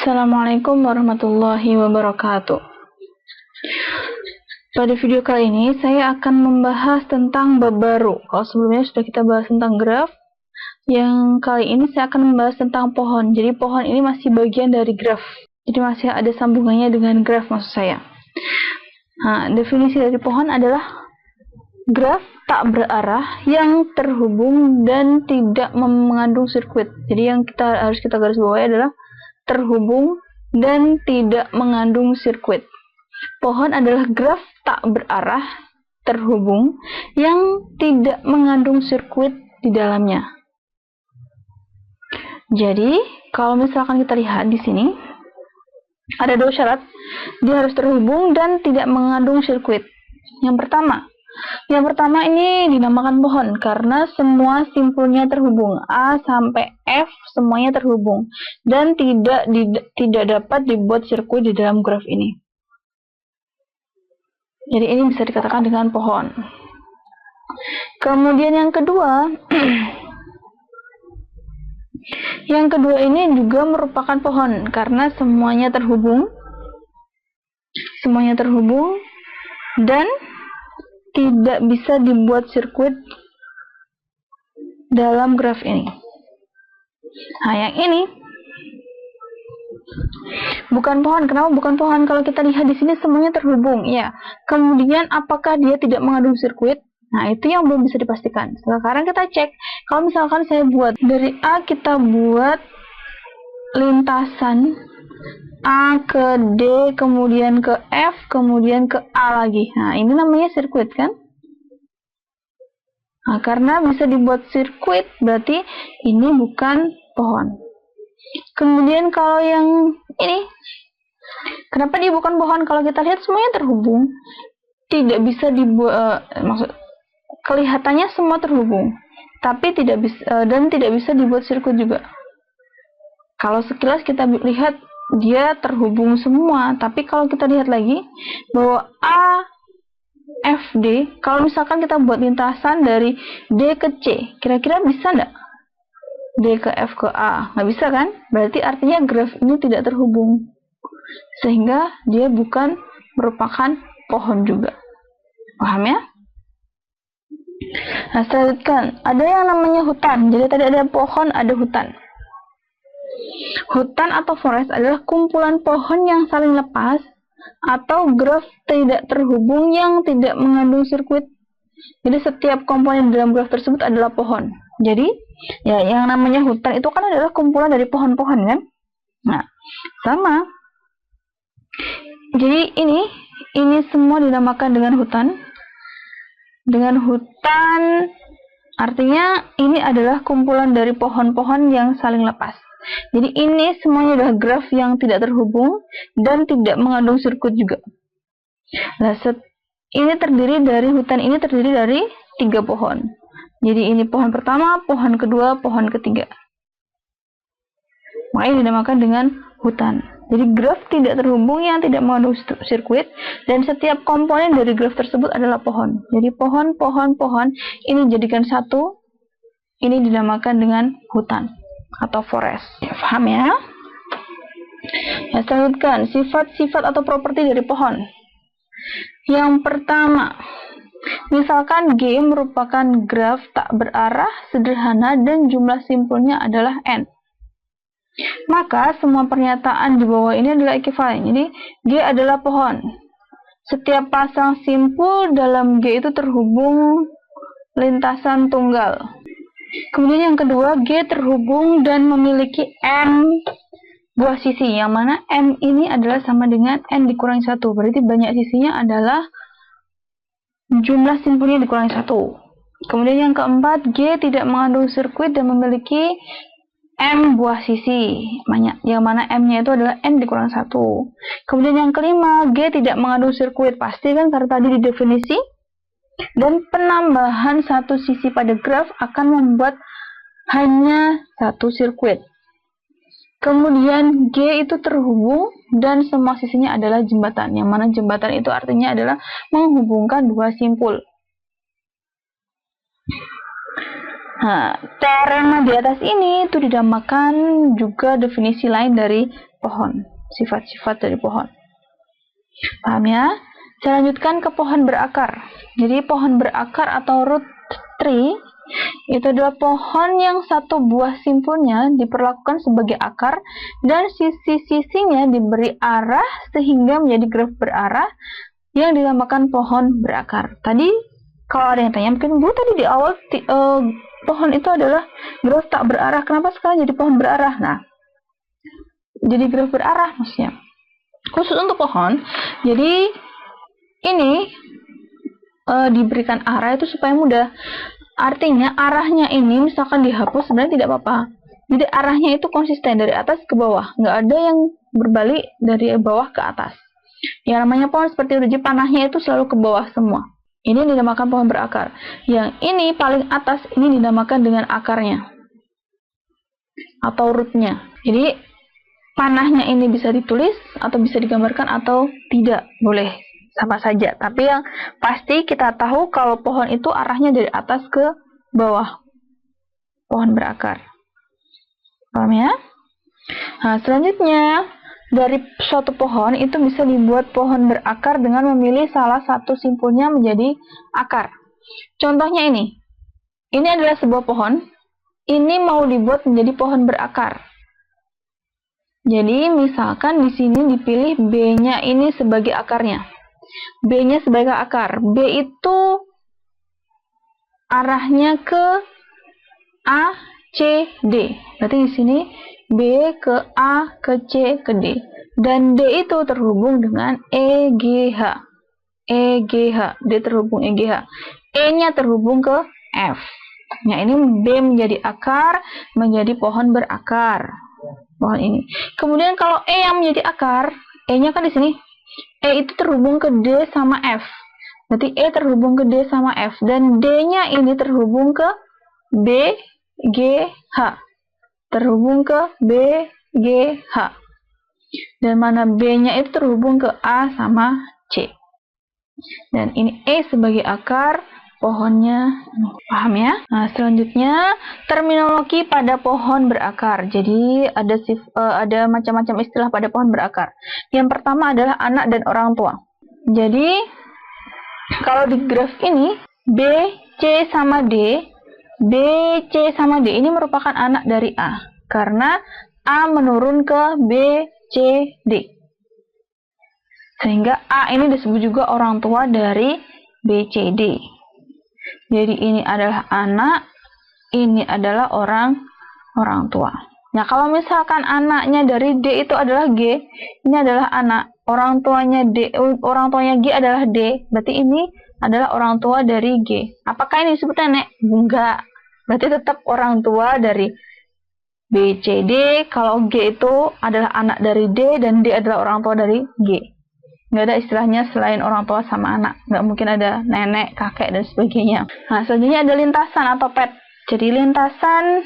Assalamualaikum warahmatullahi wabarakatuh. Pada video kali ini saya akan membahas tentang bab baru. Kalau sebelumnya sudah kita bahas tentang graf, yang kali ini saya akan membahas tentang pohon. Jadi pohon ini masih bagian dari graf. Jadi masih ada sambungannya dengan graf maksud saya. Nah, definisi dari pohon adalah graf tak berarah yang terhubung dan tidak mengandung sirkuit. Jadi yang harus kita garis bawahi adalah terhubung dan tidak mengandung sirkuit. Pohon adalah graf tak berarah terhubung yang tidak mengandung sirkuit di dalamnya. Jadi, kalau misalkan kita lihat di sini, ada dua syarat. Dia harus terhubung dan tidak mengandung sirkuit. Yang pertama ini dinamakan pohon karena semua simpulnya terhubung, A sampai F semuanya terhubung dan tidak dapat dibuat sirkuit di dalam graf ini. Jadi ini bisa dikatakan dengan pohon. Kemudian yang kedua, ini juga merupakan pohon karena semuanya terhubung dan tidak bisa dibuat sirkuit dalam graf ini. Nah, yang ini bukan pohon. Kenapa bukan pohon? Kalau kita lihat di sini semuanya terhubung, ya. Kemudian apakah dia tidak mengandung sirkuit? Nah, itu yang belum bisa dipastikan. Sekarang kita cek. Kalau misalkan saya buat dari A, kita buat lintasan A ke D, kemudian ke F, kemudian ke A lagi. Nah, ini namanya sirkuit kan? Nah, karena bisa dibuat sirkuit, berarti ini bukan pohon. Kemudian kalau yang ini, kenapa dia bukan pohon? Kalau kita lihat semuanya terhubung, tidak bisa dibuat, kelihatannya semua terhubung, tapi tidak bisa dibuat sirkuit juga. Kalau sekilas kita lihat dia terhubung semua, tapi kalau kita lihat lagi bahwa A, F, D, kalau misalkan kita buat lintasan dari D ke C, kira-kira bisa nggak? D ke F ke A, nggak bisa kan? Berarti artinya graf ini tidak terhubung, sehingga dia bukan merupakan pohon juga. Paham ya? Nah, selanjutnya ada yang namanya hutan. Jadi tadi ada pohon, ada hutan. Hutan atau forest adalah kumpulan pohon yang saling lepas atau graf tidak terhubung yang tidak mengandung sirkuit. Jadi setiap komponen dalam graf tersebut adalah pohon. Jadi ya yang namanya hutan itu kan adalah kumpulan dari pohon-pohon kan? Nah, sama. Jadi ini semua dinamakan dengan hutan. Dengan hutan artinya ini adalah kumpulan dari pohon-pohon yang saling lepas. Jadi ini semuanya adalah graf yang tidak terhubung dan tidak mengandung sirkuit juga. Nah, hutan ini terdiri dari 3 pohon. Jadi ini pohon pertama, pohon kedua, pohon ketiga. Makanya dinamakan dengan hutan. Jadi graf tidak terhubung yang tidak mengandung sirkuit dan setiap komponen dari graf tersebut adalah pohon. Jadi pohon ini dijadikan satu, ini dinamakan dengan hutan atau forest. Paham ya? Ya, selanjutnya sifat-sifat atau properti dari pohon. Yang pertama, misalkan G merupakan graf tak berarah, sederhana, dan jumlah simpulnya adalah N. Maka semua pernyataan di bawah ini adalah ekivalen. Jadi G adalah pohon. Setiap pasang simpul dalam G itu terhubung lintasan tunggal. Kemudian yang kedua, G terhubung dan memiliki M buah sisi, yang mana M ini adalah sama dengan N dikurangi 1. Berarti banyak sisinya adalah jumlah simpulnya dikurangi 1. Kemudian yang keempat, G tidak mengandung sirkuit dan memiliki M buah sisi, yang mana M-nya itu adalah N dikurangi 1. Kemudian yang kelima, G tidak mengandung sirkuit. Pasti kan karena tadi di definisi. Dan penambahan satu sisi pada graf akan membuat hanya satu sirkuit. Kemudian G itu terhubung dan semua sisinya adalah jembatan. Yang mana jembatan itu artinya adalah menghubungkan dua simpul. Nah, teorema di atas ini itu dinamakan juga definisi lain dari pohon, sifat-sifat dari pohon. Paham ya? Saya lanjutkan ke pohon berakar. Jadi pohon berakar atau root tree itu adalah pohon yang satu buah simpulnya diperlakukan sebagai akar dan sisi-sisinya diberi arah sehingga menjadi graf berarah yang dinamakan pohon berakar. Tadi kalau ada yang tanya, mungkin Bu tadi di awal pohon itu adalah graf tak berarah, kenapa sekarang jadi pohon berarah? Nah, jadi graf berarah maksudnya khusus untuk pohon. Jadi ini diberikan arah itu supaya mudah. Artinya arahnya ini misalkan dihapus sebenarnya tidak apa-apa. Jadi arahnya itu konsisten dari atas ke bawah, nggak ada yang berbalik dari bawah ke atas. Yang namanya pohon seperti uji panahnya itu selalu ke bawah semua. Ini dinamakan pohon berakar. Yang ini paling atas ini dinamakan dengan akarnya atau rootnya. Jadi panahnya ini bisa ditulis atau bisa digambarkan atau tidak, boleh sama saja. Tapi yang pasti kita tahu kalau pohon itu arahnya dari atas ke bawah. Pohon berakar. Paham ya? Nah, selanjutnya dari suatu pohon itu bisa dibuat pohon berakar dengan memilih salah satu simpulnya menjadi akar. Contohnya ini. Ini adalah sebuah pohon. Ini mau dibuat menjadi pohon berakar. Jadi misalkan di sini dipilih B-nya ini sebagai akarnya. B-nya sebagai akar. B itu arahnya ke A, C, D. Berarti di sini B ke A, ke C, ke D. Dan D itu terhubung dengan E, G, H. E, G, H. D terhubung E, G, H. E-nya terhubung ke F. Nah, ini B menjadi akar, menjadi pohon berakar. Pohon ini. Kemudian kalau E yang menjadi akar, E-nya kan di sini. E itu terhubung ke D sama F. Berarti E terhubung ke D sama F. Dan D-nya ini terhubung ke B, G, H. Terhubung ke B, G, H. Dan mana B-nya itu terhubung ke A sama C. Dan ini E sebagai akar, pohonnya. Paham ya? Nah, selanjutnya terminologi pada pohon berakar. Jadi ada macam-macam istilah pada pohon berakar. Yang pertama adalah anak dan orang tua. Jadi kalau di graf ini B, C sama D, B, C sama D ini merupakan anak dari A. Karena A menurun ke B, C, D. Sehingga A ini disebut juga orang tua dari B, C, D. Jadi ini adalah anak, ini adalah orang tua. Nah, kalau misalkan anaknya dari D itu adalah G, ini adalah anak. Orang tuanya G adalah D. Berarti ini adalah orang tua dari G. Apakah ini disebut nenek? Enggak. Berarti tetap orang tua dari B, C, D. Kalau G itu adalah anak dari D dan D adalah orang tua dari G. Nggak ada istilahnya selain orang tua sama anak. Nggak mungkin ada nenek, kakek, dan sebagainya. Nah, selanjutnya ada lintasan atau pet. Jadi lintasan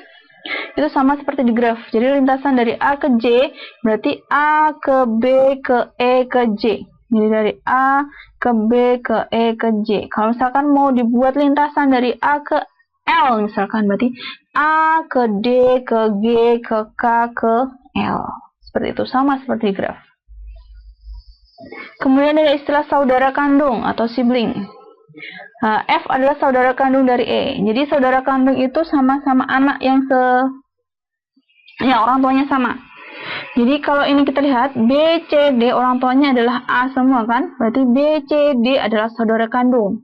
itu sama seperti di graf. Jadi lintasan dari A ke J, berarti A ke B ke E ke J. Jadi dari A ke B ke E ke J. Kalau misalkan mau dibuat lintasan dari A ke L misalkan, berarti A ke D ke G ke K ke L. Seperti itu, sama seperti di graf. Kemudian ada istilah saudara kandung atau sibling. F adalah saudara kandung dari E. Jadi saudara kandung itu sama-sama anak yang orang tuanya sama. Jadi kalau ini kita lihat B, C, D orang tuanya adalah A semua kan? Berarti B, C, D adalah saudara kandung.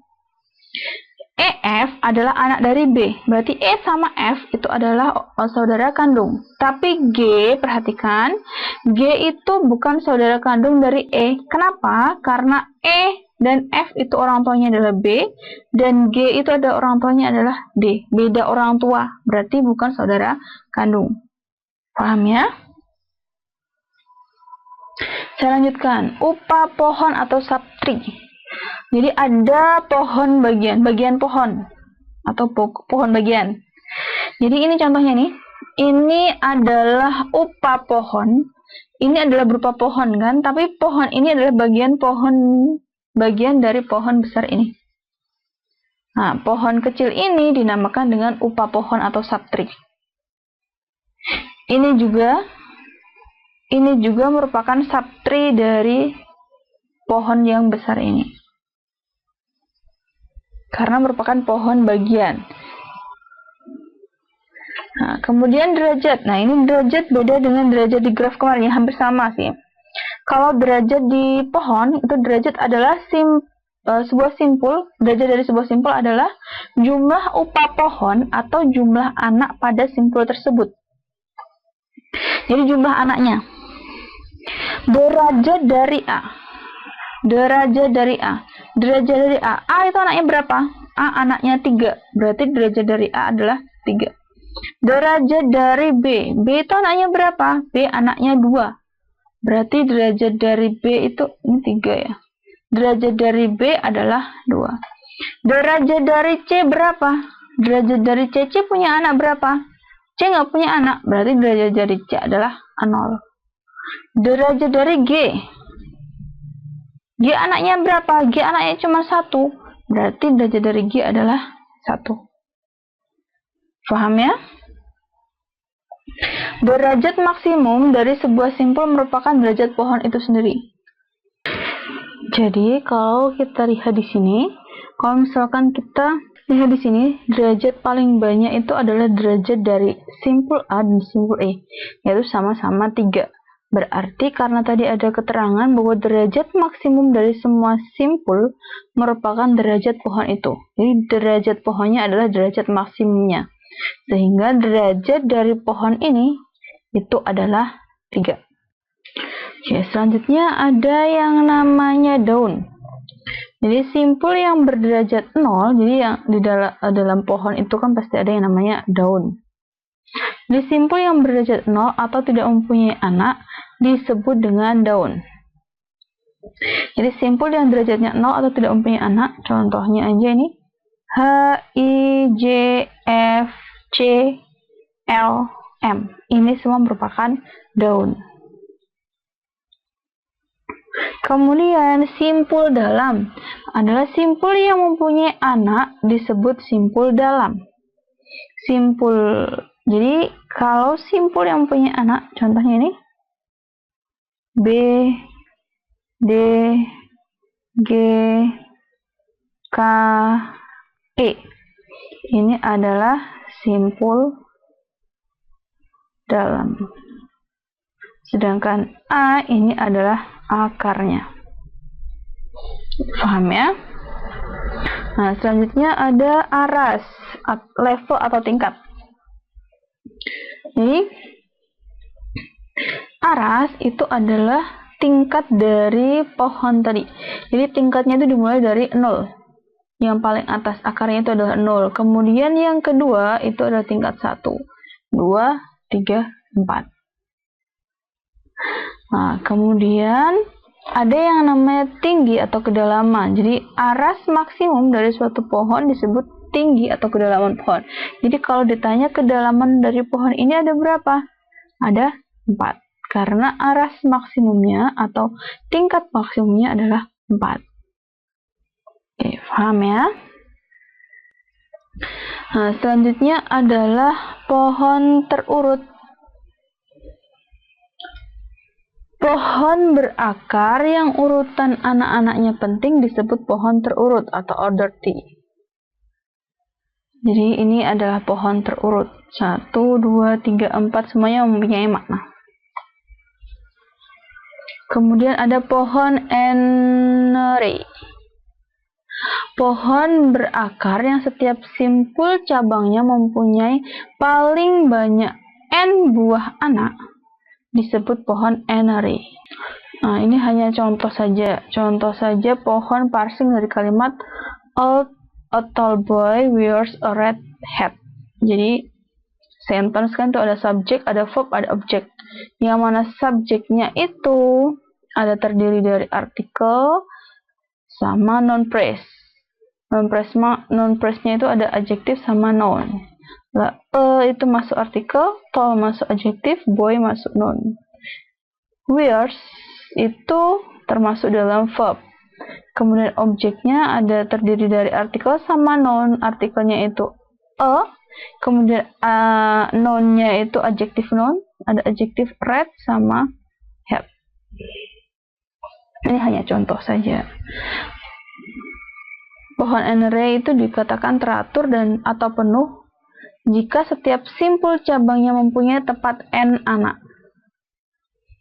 E, F adalah anak dari B. Berarti E sama F itu adalah saudara kandung. Tapi G, perhatikan, G itu bukan saudara kandung dari E. Kenapa? Karena E dan F itu orang tuanya adalah B, dan G itu ada orang tuanya adalah D. Beda orang tua, berarti bukan saudara kandung. Paham ya? Saya lanjutkan. Upa pohon atau subtree. Jadi ada pohon bagian pohon atau pohon bagian. Jadi ini contohnya nih. Ini adalah upa pohon. Ini adalah berupa pohon kan, tapi pohon ini adalah bagian dari pohon besar ini. Nah, pohon kecil ini dinamakan dengan upa pohon atau subtree. Ini juga ini juga merupakan subtree dari pohon yang besar ini. Karena merupakan pohon bagian. Nah, kemudian derajat. Nah, ini derajat beda dengan derajat di graf kemarin, ya, hampir sama sih. Kalau derajat di pohon, itu derajat adalah sebuah simpul. Derajat dari sebuah simpul adalah jumlah upah pohon atau jumlah anak pada simpul tersebut. Jadi jumlah anaknya. Derajat dari A. Derajat dari A. Derajat dari A. A itu anaknya berapa? A anaknya 3. Berarti derajat dari A adalah 3. Derajat dari B. B itu anaknya berapa? B anaknya 2. Berarti derajat dari B itu, ini 3 ya. Derajat dari B adalah 2. Derajat dari C berapa? Derajat dari C. C punya anak berapa? C nggak punya anak. Berarti derajat dari C adalah 0. Derajat dari G. G anaknya berapa? G anaknya cuma 1. Berarti derajat dari G adalah 1. Paham ya? Derajat maksimum dari sebuah simpul merupakan derajat pohon itu sendiri. Jadi, kalau kita lihat di sini, kalau misalkan kita lihat di sini, derajat paling banyak itu adalah derajat dari simpul A dan simpul E, yaitu sama-sama 3. Berarti karena tadi ada keterangan bahwa derajat maksimum dari semua simpul merupakan derajat pohon itu. Jadi derajat pohonnya adalah derajat maksimumnya. Sehingga derajat dari pohon ini itu adalah 3. Oke, selanjutnya ada yang namanya daun. Jadi simpul yang berderajat 0, jadi yang di dalam pohon itu kan pasti ada yang namanya daun. Jadi simpul yang berderajat 0 atau tidak mempunyai anak disebut dengan daun. Jadi simpul yang derajatnya 0 atau tidak mempunyai anak, contohnya aja ini H, I, J, F, C, L, M. Ini semua merupakan daun. Kemudian simpul dalam adalah simpul yang mempunyai anak disebut simpul dalam. Simpul, jadi kalau simpul yang mempunyai anak, contohnya ini B, D, G, K, E. Ini adalah simpul dalam. Sedangkan A ini adalah akarnya. Paham ya? Nah, selanjutnya ada aras, level atau tingkat. Jadi, aras itu adalah tingkat dari pohon tadi. Jadi, tingkatnya itu dimulai dari 0. Yang paling atas akarnya itu adalah 0. Kemudian yang kedua itu adalah tingkat 1, 2, 3, 4. Nah, kemudian ada yang namanya tinggi atau kedalaman. Jadi, aras maksimum dari suatu pohon disebut tinggi atau kedalaman pohon. Jadi, kalau ditanya kedalaman dari pohon ini ada berapa? Ada 4. Karena aras maksimumnya atau tingkat maksimumnya adalah 4. Oke, paham ya? Nah, selanjutnya adalah pohon terurut. Pohon berakar yang urutan anak-anaknya penting disebut pohon terurut atau order T. Jadi ini adalah pohon terurut. 1, 2, 3, 4 semuanya mempunyai makna. Kemudian ada pohon N-ray. Pohon berakar yang setiap simpul cabangnya mempunyai paling banyak N buah anak disebut pohon N-ray. Nah, ini hanya contoh saja. Contoh saja pohon parsing dari kalimat a tall boy wears a red hat. Jadi, sentence kan itu ada subjek, ada verb, ada objek. Yang mana subjeknya itu ada terdiri dari artikel sama non-phrase. Non-phrase-nya itu ada adjektif sama noun. Itu masuk artikel, tall masuk adjektif, boy masuk noun. Wears itu termasuk dalam verb. Kemudian objeknya ada terdiri dari artikel sama noun. Artikelnya itu a. Kemudian nounnya itu adjektif noun. Ada adjektif red sama Ini hanya contoh saja. Pohon n-array itu dikatakan teratur dan atau penuh jika setiap simpul cabangnya mempunyai tepat n anak.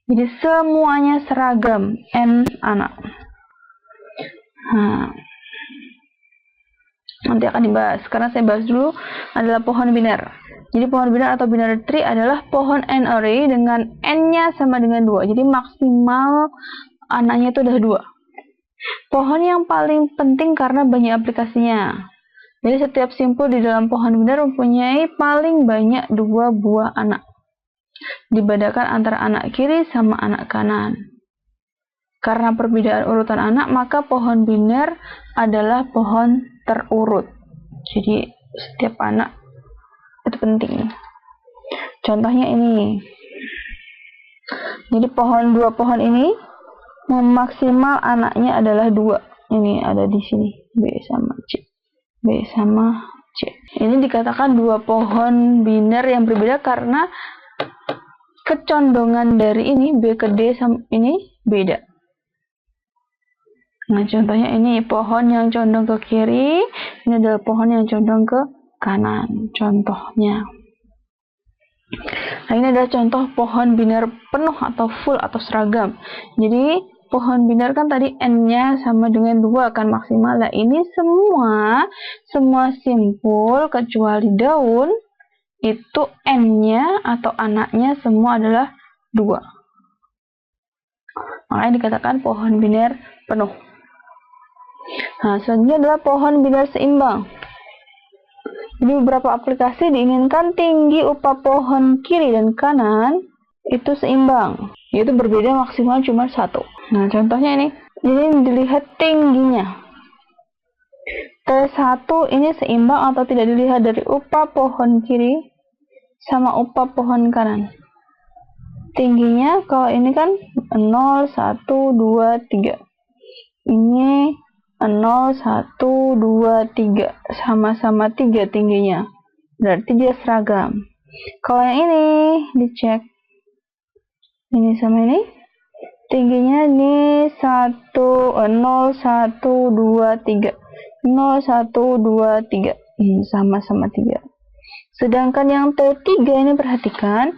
Jadi semuanya seragam n anak. Nanti akan dibahas. Sekarang saya bahas dulu adalah pohon biner. Jadi pohon biner atau binary tree adalah pohon n-array dengan n-nya sama dengan 2. Jadi maksimal anaknya itu udah 2. Pohon yang paling penting karena banyak aplikasinya. Jadi setiap simpul di dalam pohon biner mempunyai paling banyak 2 buah anak. Dibedakan antara anak kiri sama anak kanan. Karena perbedaan urutan anak, maka pohon biner adalah pohon terurut. Jadi setiap anak itu penting. Contohnya ini. Jadi dua pohon ini maksimal anaknya adalah 2. Ini ada di sini, B sama C. B sama C. Ini dikatakan 2 pohon biner yang berbeda karena kecondongan dari ini B ke D sama ini beda. Nah, contohnya ini pohon yang condong ke kiri, ini adalah pohon yang condong ke kanan. Contohnya. Nah, ini adalah contoh pohon biner penuh atau full atau seragam. Jadi, pohon biner kan tadi n-nya sama dengan 2 kan maksimal. Nah, ini semua simpul kecuali daun itu n-nya atau anaknya semua adalah 2. Makanya dikatakan pohon biner penuh. Nah, selanjutnya adalah pohon biner seimbang. Jadi beberapa aplikasi diinginkan tinggi upah pohon kiri dan kanan itu seimbang, yaitu berbeda maksimal cuma 1. Nah, contohnya ini dilihat tingginya. T1 ini seimbang atau tidak dilihat dari upah pohon kiri sama upah pohon kanan. Tingginya kalau ini kan 0, 1, 2, 3. Ini 0, 1, 2, 3. Sama-sama 3 tingginya. Berarti dia seragam. Kalau yang ini dicek. Ini sama ini. Tingginya ini 0, 1, 2, 3. 0, 1, 2, 3. Sama-sama 3. Sedangkan yang T3 ini perhatikan.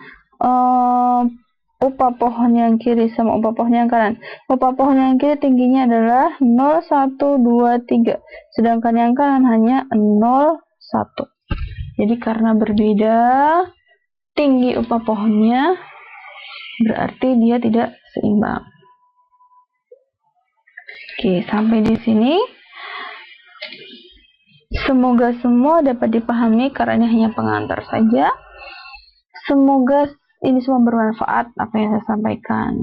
Upah pohon yang kiri sama upah pohon yang kanan. Upah pohon yang kiri tingginya adalah 0, 1, 2, 3. Sedangkan yang kanan hanya 0, 1. Jadi karena berbeda tinggi upah pohonnya, berarti dia tidak seimbang. Oke, sampai di sini. Semoga semua dapat dipahami karena ini hanya pengantar saja. Semoga ini semua bermanfaat apa yang saya sampaikan.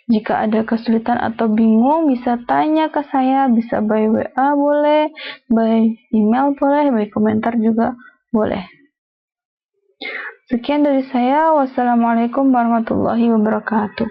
Jika ada kesulitan atau bingung, bisa tanya ke saya, bisa by WA boleh, by email boleh, by komentar juga boleh. Sekian dari saya. Wassalamualaikum warahmatullahi wabarakatuh.